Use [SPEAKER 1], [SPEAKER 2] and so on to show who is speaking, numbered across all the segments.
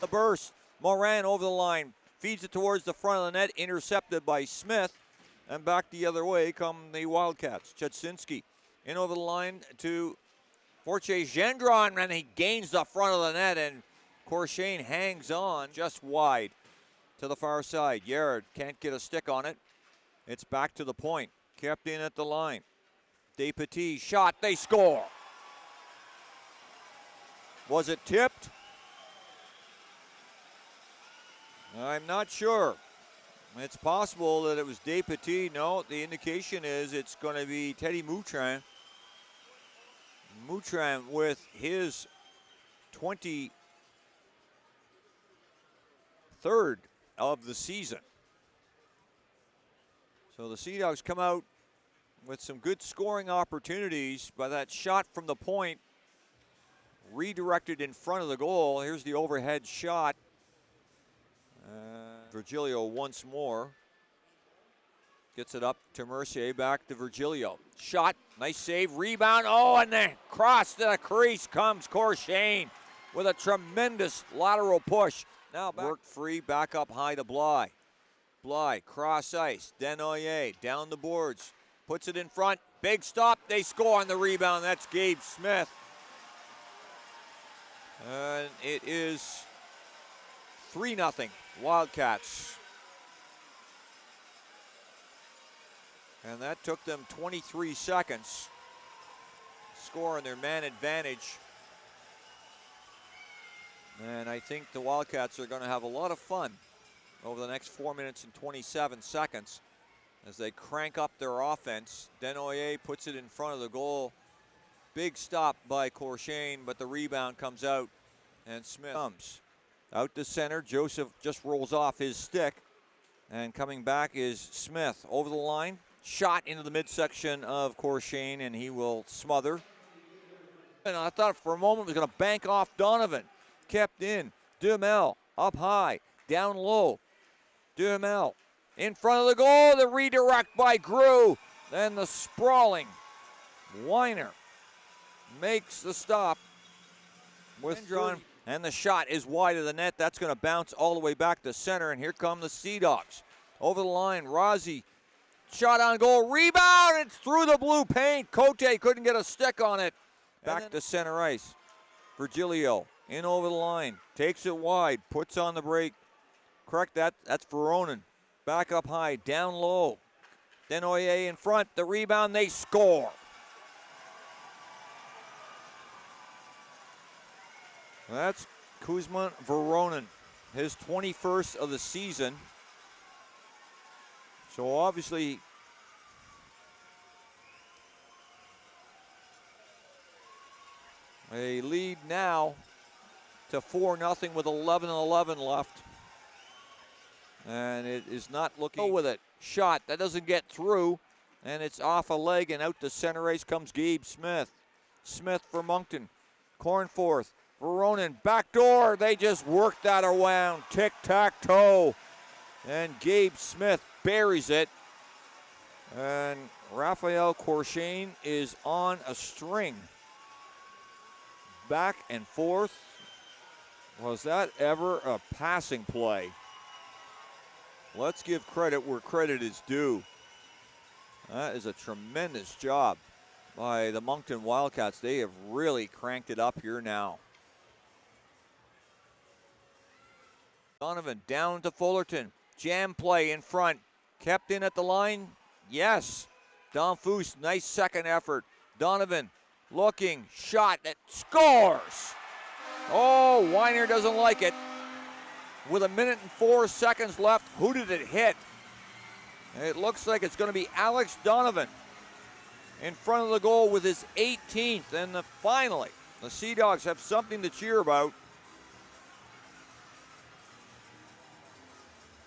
[SPEAKER 1] The burst, Moran over the line, feeds it towards the front of the net, intercepted by Smith, and back the other way come the Wildcats. Chudzinski in over the line to Forche Gendron, and he gains the front of the net, and Corshane hangs on just wide to the far side. Yared can't get a stick on it. It's back to the point, kept in at the line. Despetit shot, they score. Was it tipped? I'm not sure. It's possible that it was Despetit. No, the indication is it's going to be Teddy Moutrin. Moutrin with his 23rd of the season. So the Sea Dogs come out with some good scoring opportunities, but that shot from the point redirected in front of the goal. Here's the overhead shot. Virgilio once more. Gets it up to Mercier, back to Virgilio. Shot, nice save, rebound. Oh, and then across the crease comes Corshane with a tremendous lateral push. Now back. Work free, back up high to Bly. Bly, cross ice. Desnoyers down the boards. Puts it in front. Big stop. They score on the rebound. That's Gabe Smith. And it is 3-0 Wildcats. And that took them 23 seconds. Score on their man advantage. And I think the Wildcats are going to have a lot of fun over the next 4 minutes and 27 seconds as they crank up their offense. Desnoyers puts it in front of the goal. Big stop by Corshane, but the rebound comes out, and Smith comes out to center. Joseph just rolls off his stick, and coming back is Smith over the line. Shot into the midsection of Corshane, and he will smother. And I thought for a moment it was going to bank off Donovan. Kept in. Duhamel up high, down low. Duhamel in front of the goal. The redirect by Grew. Then the sprawling Weiner makes the stop with Gendron. And the shot is wide of the net. That's going to bounce all the way back to center. And here come the Sea Dogs. Over the line, Rozzi. Shot on goal. Rebound. It's through the blue paint. Cote couldn't get a stick on it. Back to center ice. Virgilio in over the line. Takes it wide. Puts on the break. Correct that. That's Veronin. Back up high. Down low. Desnoyers in front. The rebound. They score. That's Kuzma Veronin, his 21st of the season. So obviously, a lead now to 4-0 with 11:11 left. And it is not looking with it. Shot, that doesn't get through, and it's off a leg, and out to center ice comes Gabe Smith. Smith for Moncton. Cornforth. Veronin, back door. They just worked that around. Tic-tac-toe. And Gabe Smith buries it. And Raphael Courchain is on a string. Back and forth. Was that ever a passing play? Let's give credit where credit is due. That is a tremendous job by the Moncton Wildcats. They have really cranked it up here now. Donovan down to Fullerton. Jam play in front. Kept in at the line. Yes. Don Foose, nice second effort. Donovan looking, shot that scores. Oh, Weiner doesn't like it. With 1:04 left, who did it hit? It looks like it's going to be Alex Donovan in front of the goal with his 18th. And finally, the Sea Dogs have something to cheer about.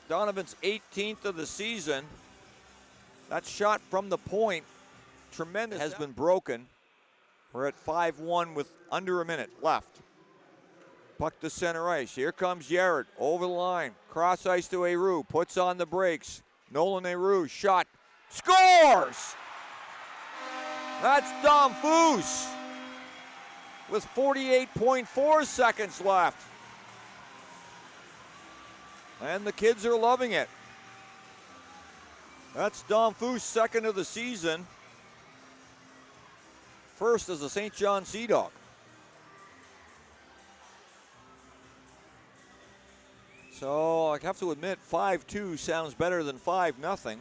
[SPEAKER 1] Donovan's 18th of the season. That shot from the point, tremendous, has been broken. We're at 5-1 with under a minute left. Puck to center ice. Here comes Yared over the line. Cross ice to Aru. Puts on the brakes. Nolan Aru shot. Scores! That's Dom Foose with 48.4 seconds left. And the kids are loving it. That's Dom Foose, second of the season. First as a St. John Sea Dog. So I have to admit, 5-2 sounds better than 5-0.